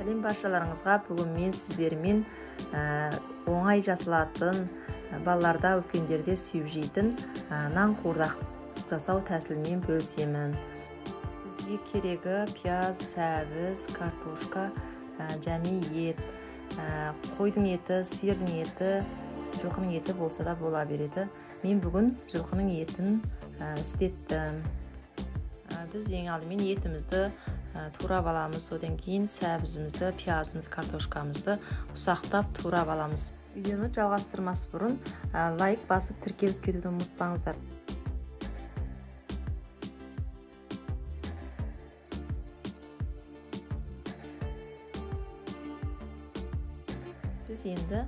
Сәлем баршаларыңызға. Бүгін мен сіздермен оңай жасалатын, балаларда, үлкендерде сүйіп жейтін нан қуырдақ жасау тәсілімен бөлісемін. Бізге керегі пияз, сәбіз, картошка және ет. Қойдың еті, сиырдың еті, жылқының еті болса да бола береді. Мен бүгін жылқының етін істеттім. Біз ең алдымен етімізді турап аламыз, одан кейін сәбізімізді, пиязымызды, картошкамызды ұсақтап турап аламыз. Видеоны жалғастырмас бұрын лайк басып тіркеліп кетуді ұмытпаңыздар. Біз енді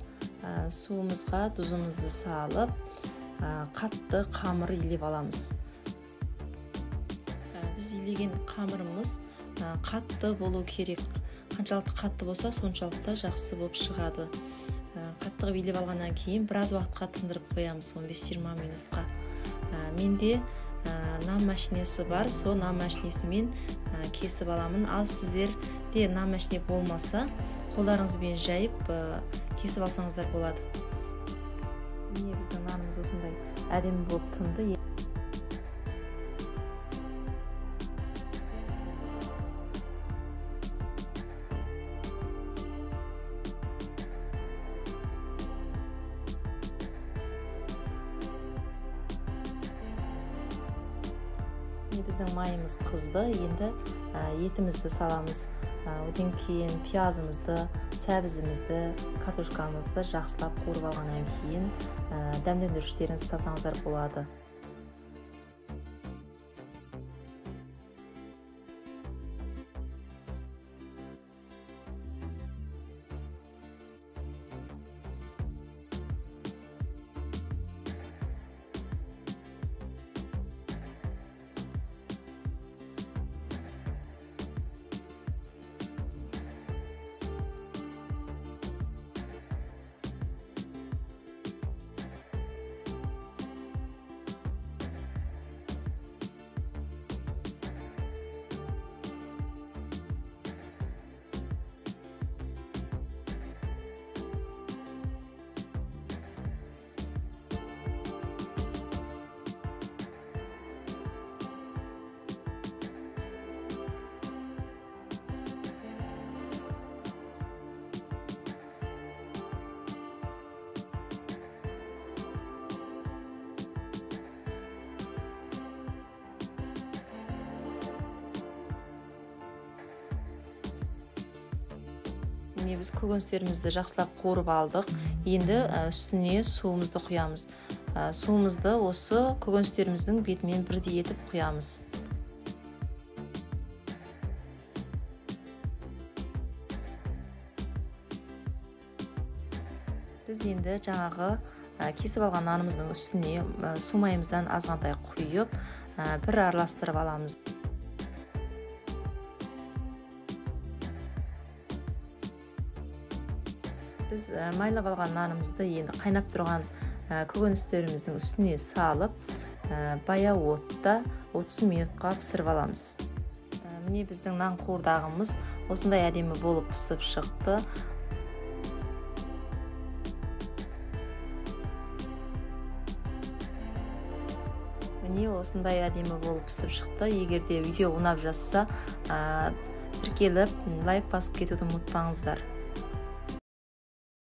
суымызға тұзымызды салып, қатты қамыр илеп аламыз. Біз илеген қамырымыз қатты болу керек. Қаншалықты қатты болса, соншалықты жақсы болып шығады. Қатты илеп алғаннан кейін біраз уақытқа тындырып қоямыз, 15-20 минутқа. Менде нан машинесі бар, сол нан машинесімен кесіп аламын. Ал сіздерде нан машине болмаса, қолдарыңызбен жайып кесіп алсаңыздар болады. Міне біздің нанымыз осындай әдемі болып тынды. Біздің майымыз қызды, енді етімізді саламыз. Одан кейін пиязымызды, сәбізімізді, картошкамызды жақсылап қуырып алғаннан кейін дәмдендіргіштерін салсаңыздар болады. Біз көкөністерімізді жақсылап қуырып алдық. Енді үстіне суымызды құямыз. Суымызды осы көкөністеріміздің бетімен бірдей етіп құямыз. Біз енді жаңағы кесіп алған нанымыздың үстіне су майымыздан азғантай құйып, бір араластырып аламыз. Біз майлап алған нанымызды енді қайнап тұрған көкөністеріміздің үстіне салып, баяу отта 30 минутқа пісіріп аламыз. Міне біздің нан қуырдағымыз осындай әдемі болып пісіп шықты. Міне осындай әдемі болып пісіп шықты. Егерде видео ұнап жатса, тіркеліп лайк басып кетуді ұмытпаңыздар.